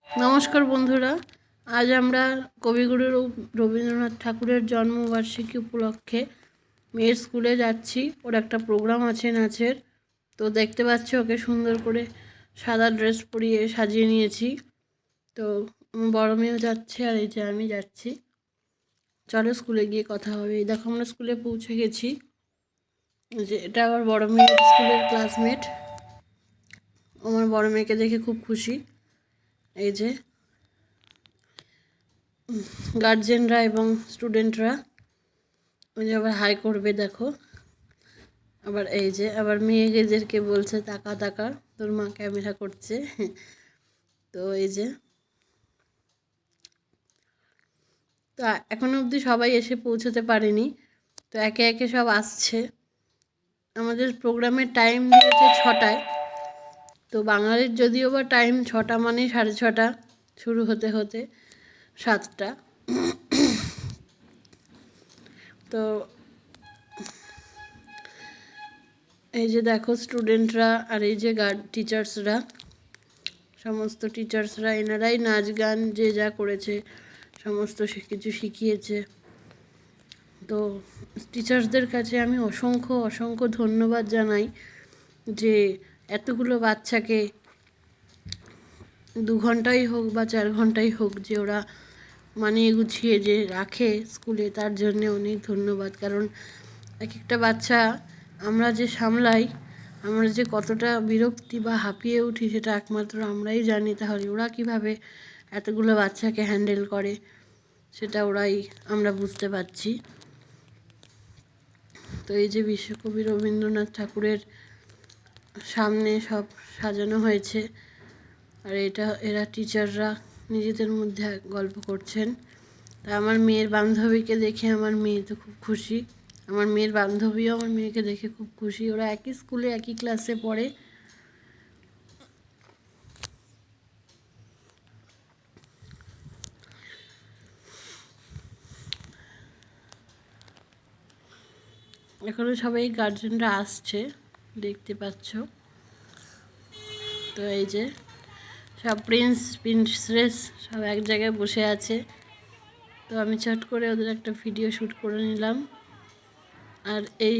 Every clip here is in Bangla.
নমস্কার বন্ধুরা, আজ আমরা কবিগুরু রবীন্দ্রনাথ ঠাকুরের জন্মবার্ষিকী উপলক্ষে মেয়ের স্কুলে যাচ্ছি। ওর একটা প্রোগ্রাম আছে নাচের, তো দেখতে পাচ্ছি ওকে সুন্দর করে সাদা ড্রেস পরিয়ে সাজিয়ে নিয়েছি। তো বড় মেয়েও যাচ্ছে আর এই যে আমি যাচ্ছি। চলো স্কুলে গিয়ে কথা হবে। এই দেখো আমরা স্কুলে পৌঁছে গেছি। যে এটা আমার বড় মেয়ের স্কুলের ক্লাসমেট। আমার বড় মেয়েকে দেখে খুব খুশি। এই যে গার্জেনরা এবং স্টুডেন্টরা ওই যে আবার হাই করবে, দেখো। আবার এই যে আবার মেয়েদেরকে বলছে তাকা তাকা, তোর মা ক্যামেরা করছে। তো এই যে তো এখনো অবধি সবাই এসে পৌঁছতে পারেনি, তো একে একে সব আসছে। আমাদের প্রোগ্রামের টাইম দিয়েছে 6টায়। তো বাঙালির যদিও বা টাইম 6টা মানে 6:30 শুরু হতে হতে 7টা। তো এই যে দেখো স্টুডেন্টরা আর এই যে টিচার্সরা, সমস্ত টিচার্সরা এনারাই নাচ গান যে যা করেছে সমস্ত কিছু শিখিয়েছে। তো টিচার্সদের কাছে আমি অসংখ্য অসংখ্য ধন্যবাদ জানাই যে এতগুলো বাচ্চাকে 2 ঘন্টাই হোক বা 4 ঘন্টাই হোক যে ওরা মানিয়ে গুছিয়ে যে রাখে স্কুলে, তার জন্য অনেক ধন্যবাদ। কারণ এক একটা বাচ্চা আমরা যে সামলাই, আমরা যে কতটা বিরক্তি বা হাঁপিয়ে উঠি সেটা একমাত্র আমরাই জানি। তাহলে ওরা কিভাবে এতগুলো বাচ্চাকে হ্যান্ডেল করে সেটা আমরা বুঝতে পারছি। তো এই যে বিশ্বকবি রবীন্দ্রনাথ ঠাকুরের সামনে সব সাজানো হয়েছে, আর এরা টিচাররা নিজেদের মধ্যে গল্প করছেন। তা আমার মেয়ের বান্ধবীকে দেখে আমার মেয়ে তো খুব খুশি, আমার মেয়ের বান্ধবীও আমার মেয়েকে দেখে খুব খুশি। ওরা একই স্কুলে একই ক্লাসে পড়ে। এখনো সবাই গার্জেনরা আসছে, দেখতে পাচ্ছ। তো এই যে সব প্রিন্সেস সব এক জায়গায় বসে আছে। তো আমি চট করে ওদের একটা ভিডিও শ্যুট করে নিলাম। আর এই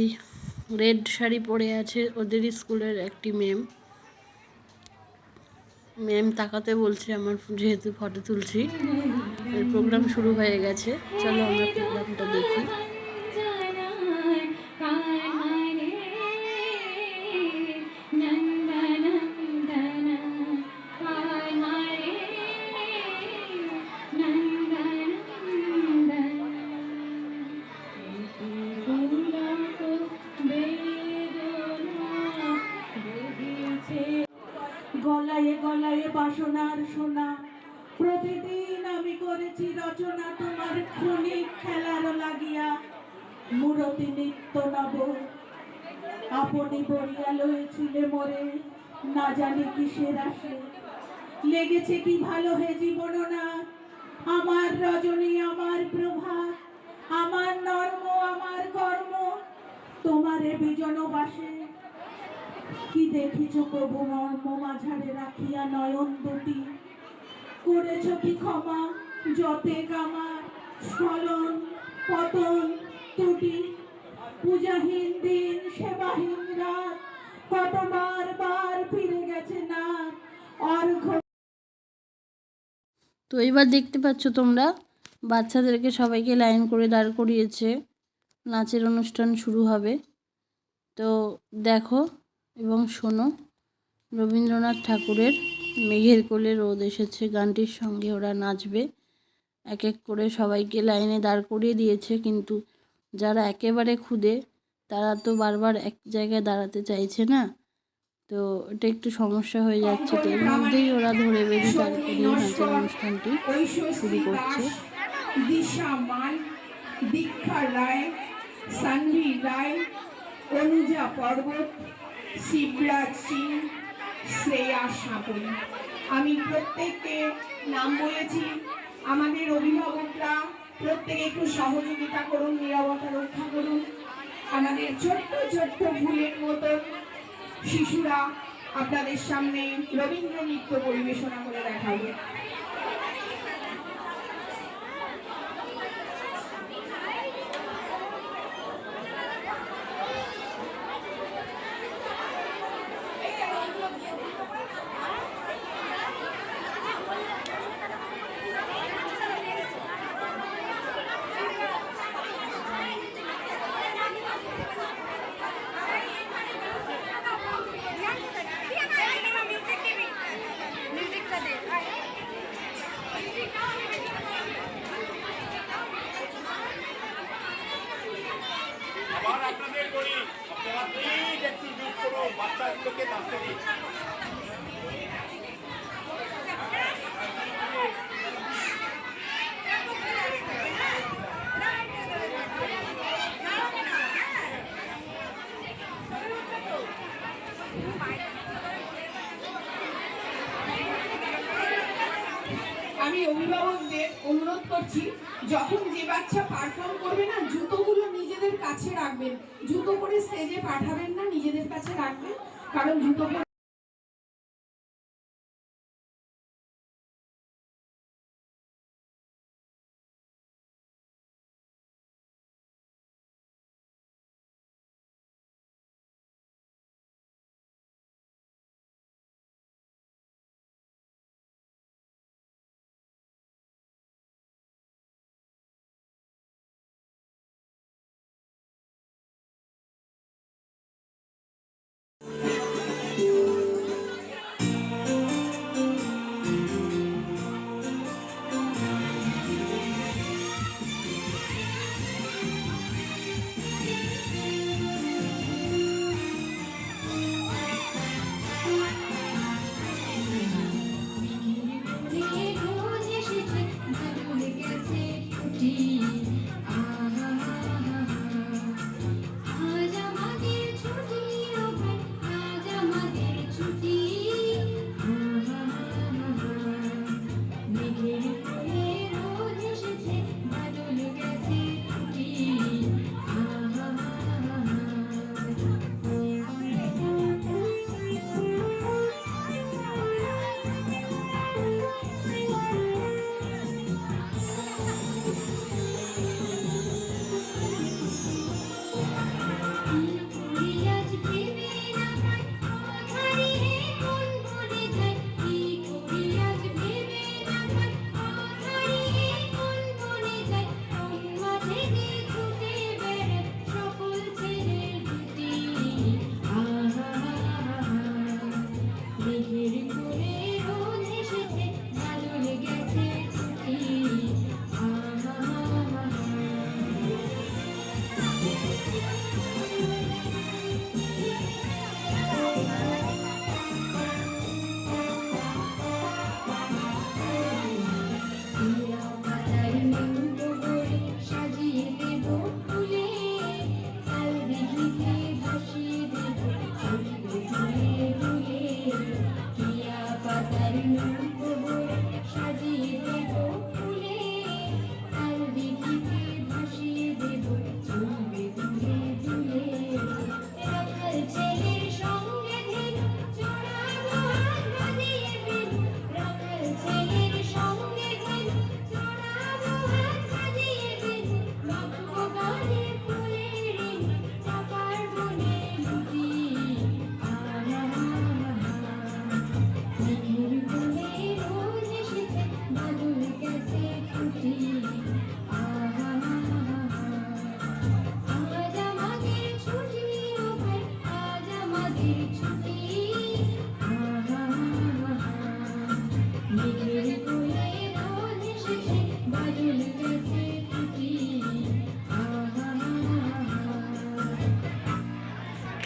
রেড শাড়ি পরে আছে ওদেরই স্কুলের একটি ম্যাম তাকাতে বলছে আমার, যেহেতু ফটো তুলছি। প্রোগ্রাম শুরু হয়ে গেছে, চলো আমরা প্রোগ্রামটা দেখি। গলায় গলায় বাসনার সোনা, প্রতিদিন আমি করেছি রচনা তোমার ক্ষণিক খেলার লাগিয়া। মূরতি নিত্য নব আপনি বলিয়া লয়েছিলে মরে, না জানি কিসের আসে লেগেছে কি ভালো হে জীবন না। আমার রজনী আমার প্রভাত, আমার নর্ম আমার কর্ম, তোমারে বিজন বাসে। কি দেখিছ প্রভু মর্ম মাঝারে রাখিয়া নয়ন দুটি, করেছ কি ক্ষমা যতে কামার স্খলন পতন ত্রুটি। পূজাহীন দিন সেবাহীন রাত, কতবার বার ফিরে গেছে না অর্ঘ্য। তো এবার দেখতে পাচ্ছ তোমরা, বাচ্চাদেরকে সবাইকে লাইন করে দাঁড় করিয়েছে, নাচের অনুষ্ঠান শুরু হবে। তো দেখো এবং শোনো রবীন্দ্রনাথ ঠাকুরের মেঘের কোলে রোদ এসেছে গানটির সঙ্গে ওরা নাচবে। এক এক করে সবাইকে লাইনে দাঁড় করিয়ে দিয়েছে, কিন্তু যারা একেবারে খুদে তারা তো বারবার এক জায়গায় দাঁড়াতে চাইছে না। তো এটা একটু সমস্যা হয়ে যাচ্ছে। তো এর মধ্যেই ওরা ধরে বেঁধে দাঁড় করিয়ে নাচের অনুষ্ঠানটি শুরু করছে। দিশা মান, দীক্ষা রায়, সানভি রায়, অনুজা পর্বত, শিবরাজ সিং, শ্রেয়া সাপন। আমি প্রত্যেককে নাম বলেছি। আমাদের অভিভাবকরা প্রত্যেকে একটু সহযোগিতা করুন, নীরবতা রক্ষা করুন। আমাদের ছোট্ট ছোট্ট ফুলের মতন শিশুরা আপনাদের সামনে রবীন্দ্র নৃত্য পরিবেশনা করে দেখাবে। আমি অভিভাবকদের অনুরোধ করছি, যখন যে বাচ্চা পারফর্ম করবে না, জুতোগুলো নিজেদের কাছে রাখবেন। জুতো পরে স্টেজে পাঠাবেন না, নিজেদের কাছে রাখবেন, কারণ জুতো পরে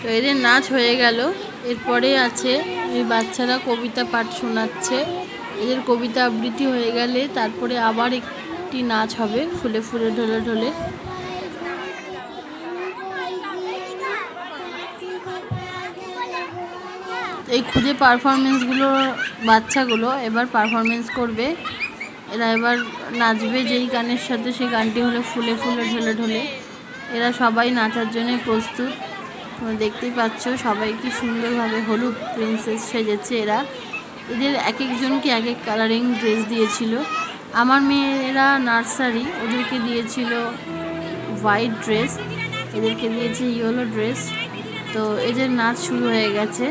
তো এদের নাচ হয়ে গেল। এরপরে আছে এই বাচ্চারা কবিতা পাঠ শোনাচ্ছে। এদের কবিতা আবৃত্তি হয়ে গেলে তারপরে আবার একটি নাচ হবে ফুলে ফুলে ঢলে ঢলে। এই খুদে পারফরমেন্সগুলো বাচ্চাগুলো এবার পারফরমেন্স করবে। এরা এবার নাচবে যেই গানের সাথে, সেই গানটি হলো ফুলে ফুলে ঢলে ঢলে। এরা সবাই নাচার জন্য প্রস্তুত। তোমরা দেখতেই পাচ্ছ সবাই কি সুন্দরভাবে হলুদ প্রিন্সেস সেজেছে। এদের এক একজনকে এক এক কালারিং ড্রেস দিয়েছিল। আমার মেয়েরা নার্সারি, ওদেরকে দিয়েছিল হোয়াইট ড্রেস, এদেরকে দিয়েছে ইয়েলো ড্রেস। তো এদের নাচ শুরু হয়ে গেছে।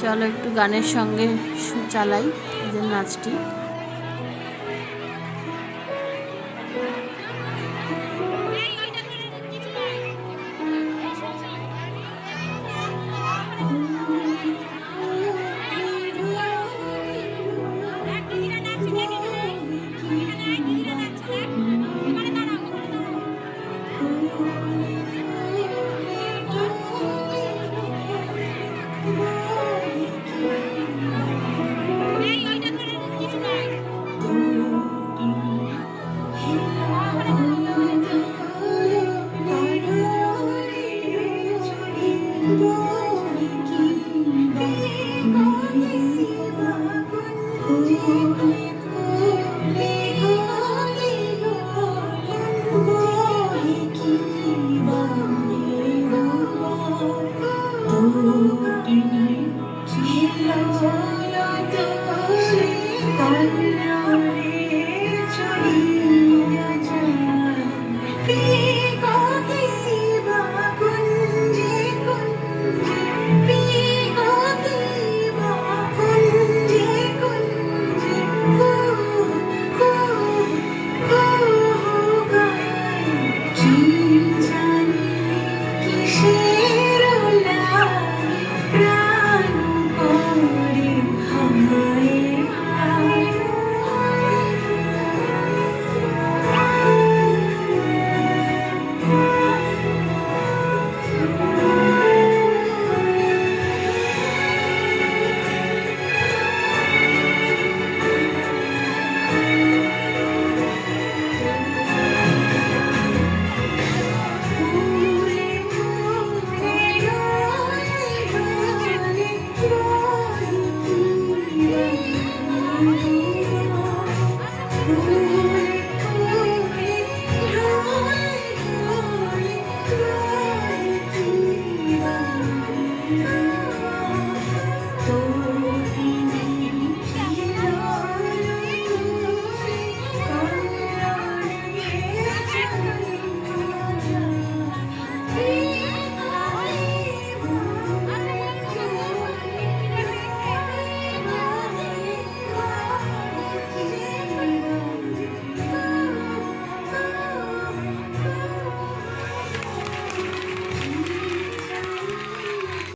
চলো একটু গানের সঙ্গে চালাই এদের নাচটি। আলোরে